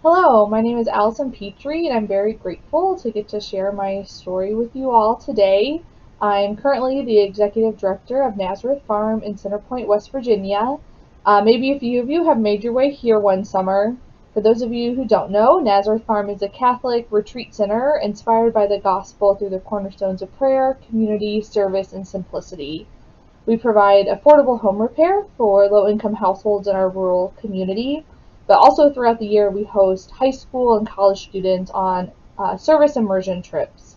Hello, my name is Allyson Petrie, and I'm very grateful to get to share my story with you all today. I'm currently the Executive Director of Nazareth Farm in Center Point, West Virginia. Maybe a few of you have made your way here one summer. For those of you who don't know, Nazareth Farm is a Catholic retreat center inspired by the gospel through the cornerstones of prayer, community, service, and simplicity. We provide affordable home repair for low-income households in our rural community, but also throughout the year we host high school and college students on service immersion trips.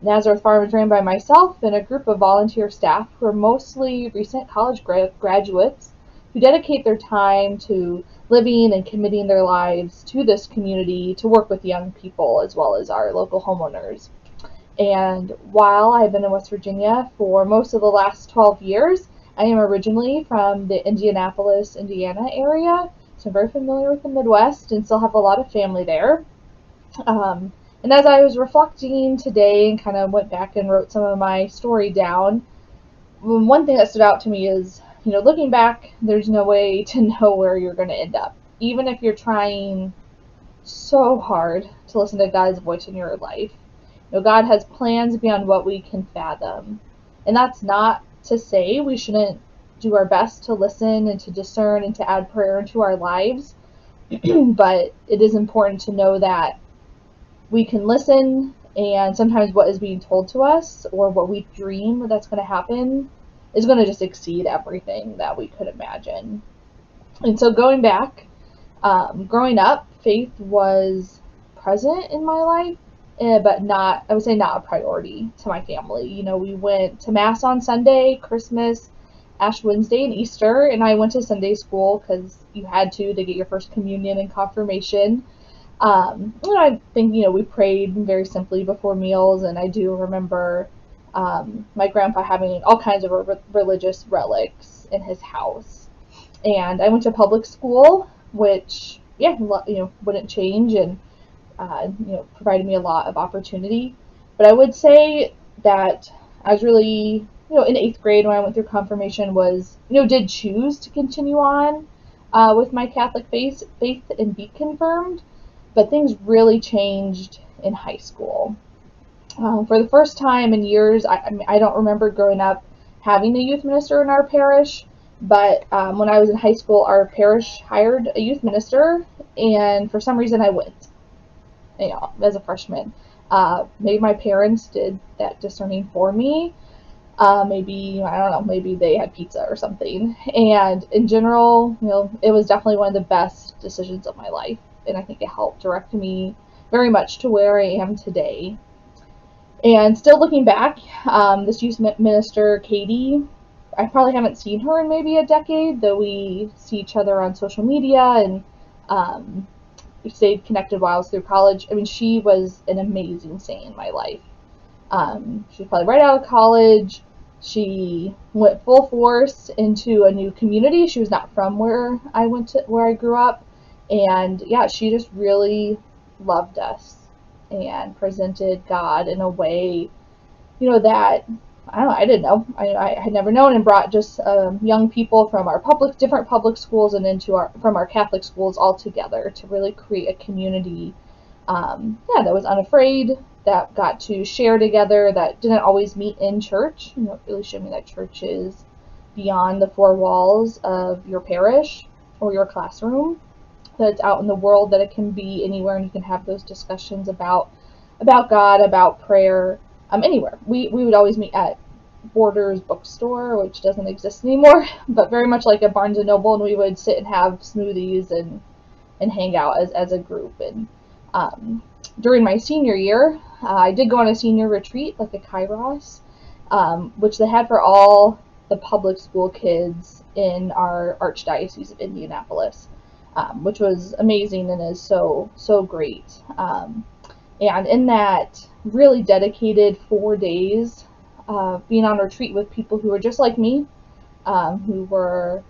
Nazareth Farm is ran by myself and a group of volunteer staff who are mostly recent college graduates who dedicate their time to living and committing their lives to this community to work with young people as well as our local homeowners. And while I've been in West Virginia for most of the last 12 years, I am originally from the Indianapolis, Indiana area, so I'm very familiar with the Midwest and still have a lot of family there. And as I was reflecting today and kind of went back and wrote some of my story down, one thing that stood out to me is, looking back, there's no way to know where you're going to end up. Even if you're trying so hard to listen to God's voice in your life. God has plans beyond what we can fathom. And that's not to say we shouldn't do our best to listen and to discern and to add prayer into our lives. But it is important to know that we can listen, and sometimes what is being told to us or what we dream that's going to happen is going to just exceed everything that we could imagine. And so going back, growing up, faith was present in my life, but not, I would say, not a priority to my family. We went to Mass on Sunday, Christmas, Ash Wednesday, and Easter, and I went to Sunday school because you had to get your first communion and confirmation. I think, we prayed very simply before meals, and I do remember my grandpa having all kinds of religious relics in his house. And I went to public school, which, wouldn't change, and provided me a lot of opportunity. But I would say that I was really, in 8th grade when I went through confirmation was, did choose to continue on with my Catholic faith and be confirmed. But things really changed in high school. For the first time in years, I don't remember growing up having a youth minister in our parish, but when I was in high school, our parish hired a youth minister, and for some reason I went, as a freshman. Maybe my parents did that discerning for me. Maybe, I don't know, maybe they had pizza or something. And in general, it was definitely one of the best decisions of my life. And I think it helped direct me very much to where I am today. And still looking back, this youth minister, Katie, I probably haven't seen her in maybe a decade, though we see each other on social media, and we stayed connected while I was through college. I mean, she was an amazing saint in my life. She was probably right out of college. She went full force into a new community. She was not from where I grew up. And yeah, she just really loved us and presented God in a way, that I don't know, I didn't know. I had never known, and brought just young people from our different public schools and from our Catholic schools all together to really create a community, that was unafraid, that got to share together, that didn't always meet in church. It really showed me that church is beyond the four walls of your parish or your classroom, that it's out in the world, that it can be anywhere, and you can have those discussions about God, about prayer, anywhere. We would always meet at Borders bookstore, which doesn't exist anymore, but very much like a Barnes and Noble, and we would sit and have smoothies and hang out as a group. And during my senior year, I did go on a senior retreat, like a Kairos, which they had for all the public school kids in our Archdiocese of Indianapolis, which was amazing and is so great. And in that really dedicated 4 days, being on retreat with people who were just like me, who were,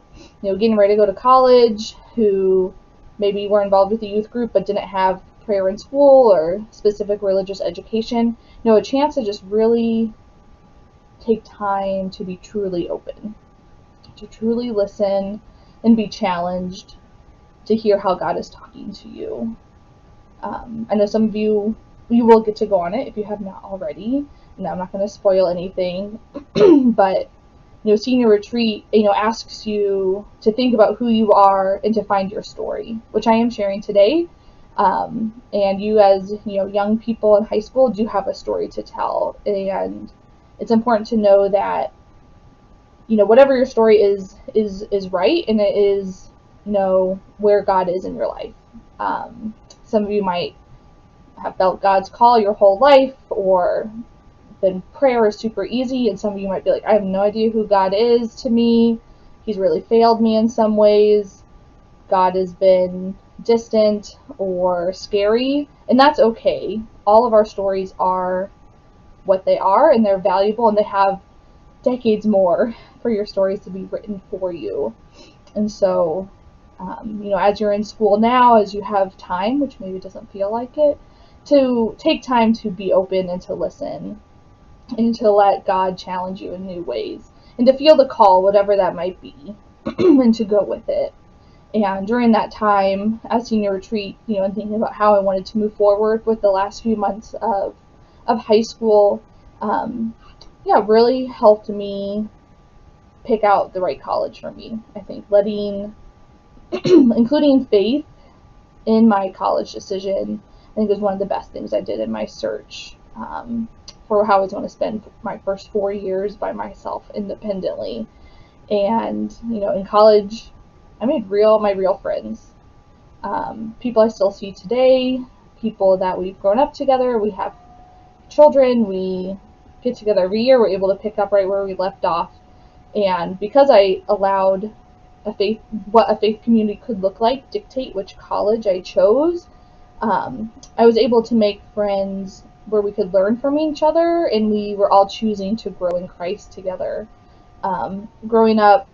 getting ready to go to college, who maybe were involved with a youth group but didn't have prayer in school or specific religious education, a chance to just really take time to be truly open, to truly listen and be challenged to hear how God is talking to you. I know some of you will get to go on it if you have not already. And I'm not going to spoil anything, but senior retreat, asks you to think about who you are and to find your story, which I am sharing today. And you, as young people in high school, do have a story to tell, and it's important to know that whatever your story is right, and it is where God is in your life. Some of you might have felt God's call your whole life, or then prayer is super easy, and some of you might be like, I have no idea who God is to me. He's really failed me in some ways. God has been distant or scary, and that's okay. All of our stories are what they are, and they're valuable, and they have decades more for your stories to be written for you. And so, as you're in school now, as you have time, which maybe doesn't feel like it, to take time to be open and to listen and to let God challenge you in new ways and to feel the call, whatever that might be, and to go with it. And during that time, as senior retreat, and thinking about how I wanted to move forward with the last few months of high school, really helped me pick out the right college for me. I think including faith in my college decision, I think was one of the best things I did in my search for how I was going to spend my first 4 years by myself independently. And, in college, I made my real friends. People I still see today, people that we've grown up together, we have children, we get together every year, we're able to pick up right where we left off. And because I allowed what a faith community could look like dictate which college I chose, I was able to make friends where we could learn from each other, and we were all choosing to grow in Christ together. Growing up,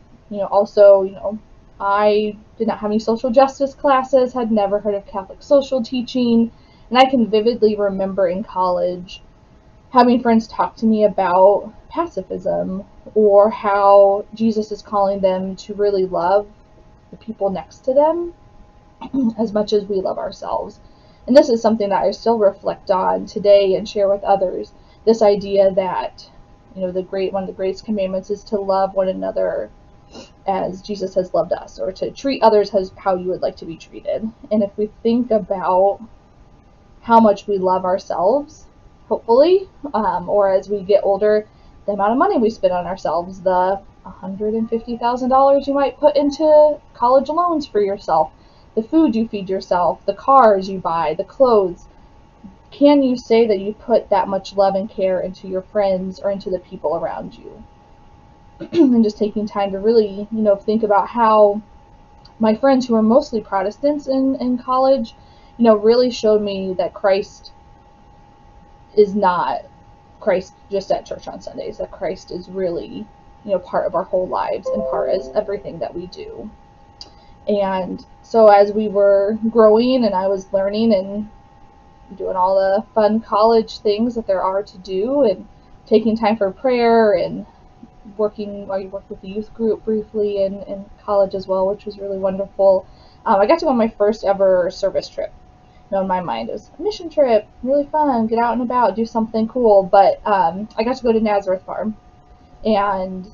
I did not have any social justice classes, had never heard of Catholic social teaching, and I can vividly remember in college having friends talk to me about pacifism, or how Jesus is calling them to really love the people next to them as much as we love ourselves. And this is something that I still reflect on today and share with others. This idea that, one of the greatest commandments is to love one another as Jesus has loved us, or to treat others as how you would like to be treated. And if we think about how much we love ourselves, hopefully, or as we get older, the amount of money we spend on ourselves, the $150,000 you might put into college loans for yourself, the food you feed yourself, the cars you buy, the clothes. Can you say that you put that much love and care into your friends or into the people around you? And just taking time to really, think about how my friends who are mostly Protestants in college, really showed me that Christ is not Christ just at church on Sundays, that Christ is really, part of our whole lives and part as everything that we do. And so as we were growing and I was learning and doing all the fun college things that there are to do, and taking time for prayer, and I worked with the youth group briefly in college as well, which was really wonderful. I got to go on my first ever service trip. In my mind, it was a mission trip, really fun, get out and about, do something cool. But I got to go to Nazareth Farm, and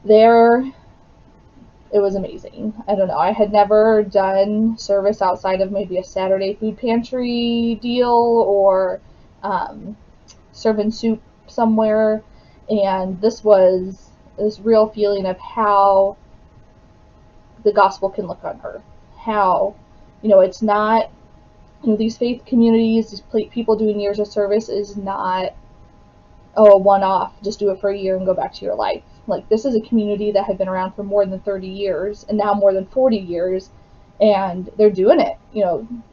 there it was amazing. I don't know, I had never done service outside of maybe a Saturday food pantry deal, or serving soup somewhere, and this was this real feeling of how the gospel can look on earth. How, it's not, these faith communities, these people doing years of service is not, a one-off, just do it for a year and go back to your life. Like, this is a community that had been around for more than 30 years, and now more than 40 years, and they're doing it.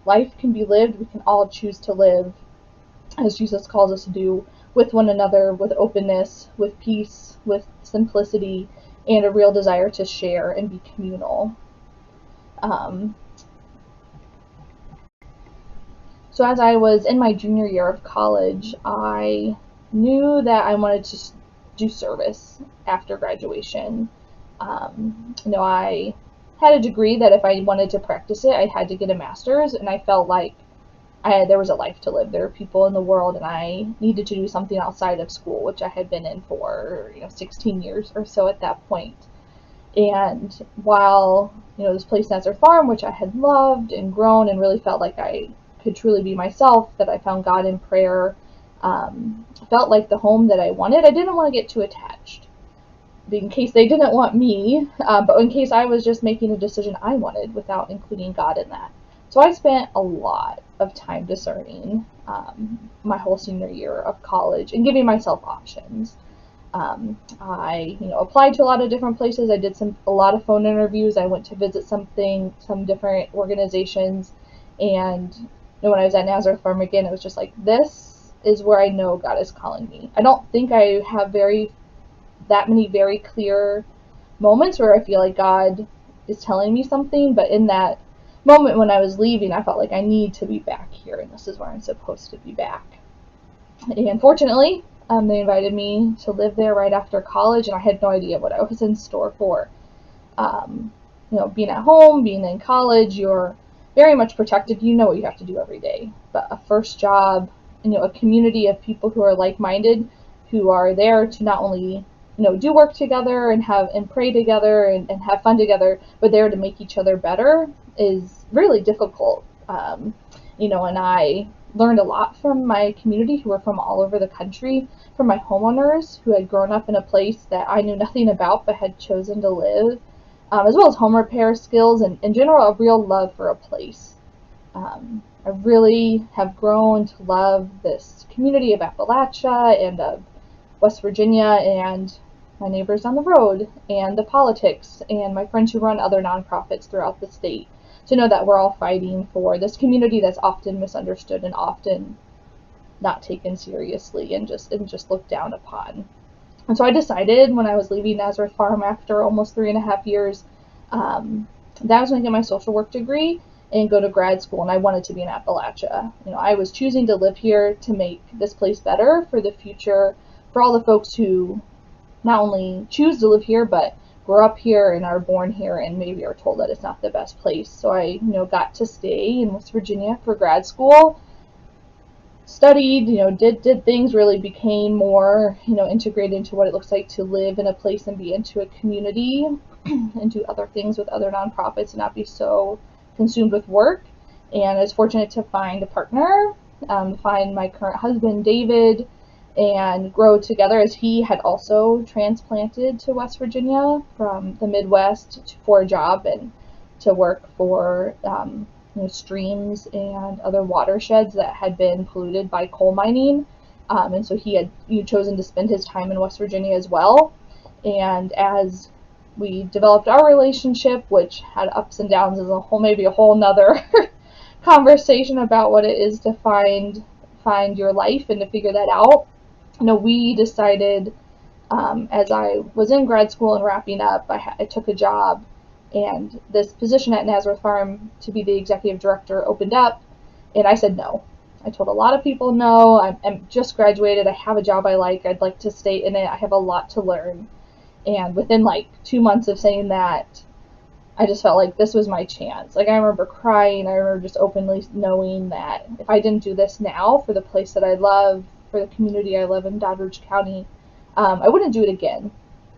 Life can be lived, we can all choose to live as Jesus calls us to do, with one another, with openness, with peace, with simplicity, and a real desire to share and be communal. So as I was in my junior year of college, I knew that I wanted to do service after graduation. I had a degree that if I wanted to practice it, I had to get a master's, and I felt like there was a life to live. There were people in the world, and I needed to do something outside of school, which I had been in for 16 years or so at that point. And while this place, Nazareth Farm, which I had loved and grown and really felt like I could truly be myself, that I found God in prayer, felt like the home that I wanted, I didn't want to get too attached, in case they didn't want me, but in case I was just making a decision I wanted without including God in that. So I spent a lot of time discerning my whole senior year of college and giving myself options. I applied to a lot of different places. I did a lot of phone interviews. I went to visit some different organizations, and when I was at Nazareth Farm again, it was just like, this is where I know God is calling me. I don't think I have that many very clear moments where I feel like God is telling me something, but in that moment when I was leaving, I felt like I need to be back here, and this is where I'm supposed to be back. And fortunately, they invited me to live there right after college, and I had no idea what I was in store for. Being at home, being in college, you're very much protected. You know what you have to do every day. But a first job, a community of people who are like-minded, who are there to not only do work together and pray together and have fun together, but there to make each other better, is really difficult. And I learned a lot from my community, who were from all over the country, from my homeowners who had grown up in a place that I knew nothing about but had chosen to live, as well as home repair skills and in general a real love for a place. I really have grown to love this community of Appalachia and of West Virginia, and my neighbors down the road, and the politics, and my friends who run other nonprofits throughout the state, to know that we're all fighting for this community that's often misunderstood and often not taken seriously and just looked down upon. And so I decided when I was leaving Nazareth Farm after almost 3.5 years, that I was going to get my social work degree and go to grad school, and I wanted to be in Appalachia. I was choosing to live here to make this place better for the future, for all the folks who not only choose to live here, but grow up here and are born here and maybe are told that it's not the best place. So I, got to stay in West Virginia for grad school, studied, did things, really became more, integrated into what it looks like to live in a place and be into a community and do other things with other nonprofits and not be so consumed with work. And I was fortunate to find a partner, find my current husband, David, and grow together, as he had also transplanted to West Virginia from the Midwest for a job and to work for streams and other watersheds that had been polluted by coal mining. And so he had chosen to spend his time in West Virginia as well. And as we developed our relationship, which had ups and downs, as maybe a whole nother conversation about what it is to find your life and to figure that out. We decided, as I was in grad school and wrapping up, I took a job, and this position at Nazareth Farm to be the executive director opened up, and I said no. I told a lot of people no. I'm just graduated. I have a job I like. I'd like to stay in it. I have a lot to learn. And within 2 months of saying that, I just felt like this was my chance. I remember crying. I remember just openly knowing that if I didn't do this now for the place that I love, for the community I live in, Doddridge County, I wouldn't do it again.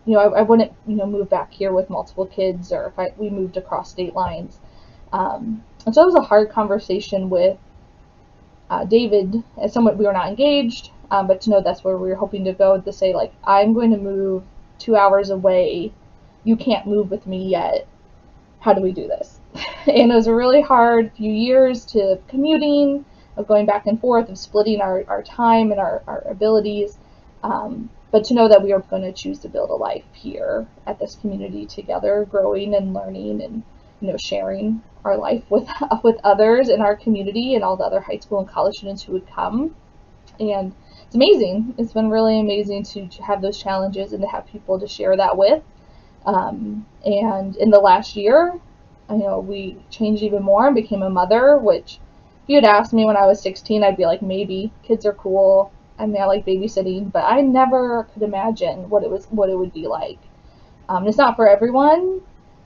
I wouldn't, move back here with multiple kids, or if we moved across state lines. And so it was a hard conversation with David. As someone, we were not engaged, but to know that's where we were hoping to go, to say, I'm going to move 2 hours away. You can't move with me yet. How do we do this? And it was a really hard few years to commuting, of going back and forth, of splitting our time and our abilities, but to know that we are going to choose to build a life here at this community together, growing and learning and sharing our life with others in our community and all the other high school and college students who would come. And it's amazing. It's been really amazing to have those challenges and to have people to share that with. And in the last year, we changed even more and became a mother, which if you had asked me when I was 16, I'd be like, maybe, kids are cool. I mean, I like babysitting, but I never could imagine what it would be like. It's not for everyone,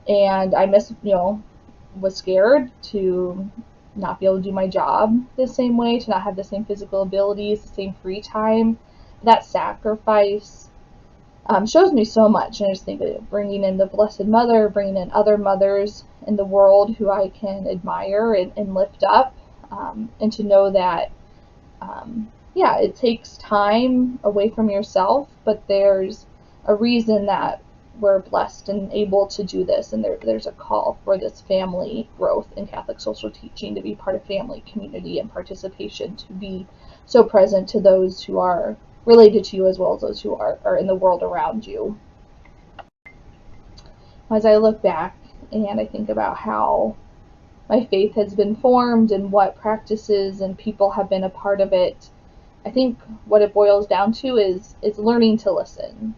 and I was scared to not be able to do my job the same way, to not have the same physical abilities, the same free time. That sacrifice shows me so much. And I just think that bringing in the Blessed Mother, bringing in other mothers in the world who I can admire and lift up, and to know that, yeah, it takes time away from yourself, but there's a reason that we're blessed and able to do this, and there's a call for this family growth in Catholic social teaching, to be part of family, community, and participation, to be so present to those who are related to you as well as those who are in the world around you. As I look back and I think about how my faith has been formed and what practices and people have been a part of it, I think what it boils down to is learning to listen.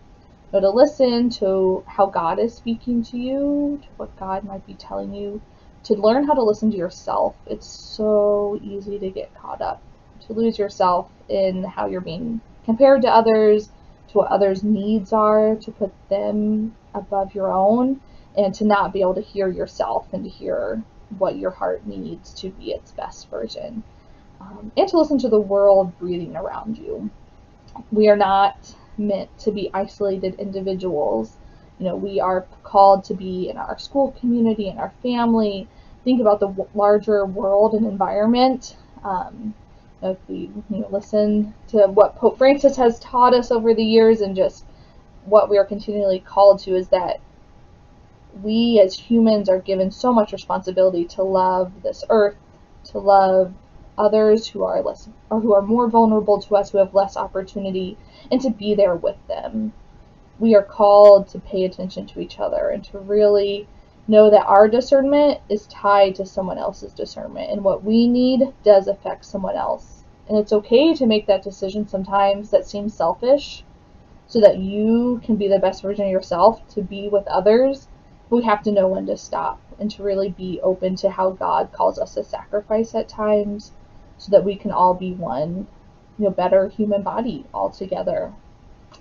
To listen to how God is speaking to you, to what God might be telling you, to learn how to listen to yourself. It's so easy to get caught up, to lose yourself in how you're being compared to others, to what others' needs are, to put them above your own, and to not be able to hear yourself and to hear what your heart needs to be its best version. And to listen to the world breathing around you. We are not meant to be isolated individuals. We are called to be in our school community, in our family. Think about the larger world and environment. If we listen to what Pope Francis has taught us over the years, and just what we are continually called to, is that we as humans are given so much responsibility to love this earth, to love others who are less, or who are more vulnerable to us, who have less opportunity, and to be there with them. We are called to pay attention to each other and to really know that our discernment is tied to someone else's discernment, and what we need does affect someone else. And it's okay to make that decision sometimes that seems selfish, so that you can be the best version of yourself, to be with others. But we have to know when to stop and to really be open to how God calls us to sacrifice at times, so that we can all be one, better human body all together.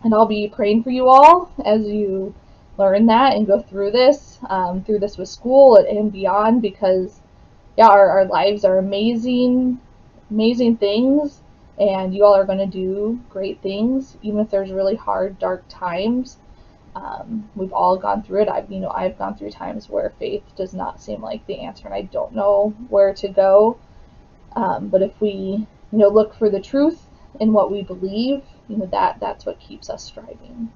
And I'll be praying for you all as you learn that and go through this with school and beyond, because yeah, our lives are amazing things, and you all are going to do great things, even if there's really hard, dark times. We've all gone through it. I've gone through times where faith does not seem like the answer, and I don't know where to go. But if we, look for the truth in what we believe, that's what keeps us striving.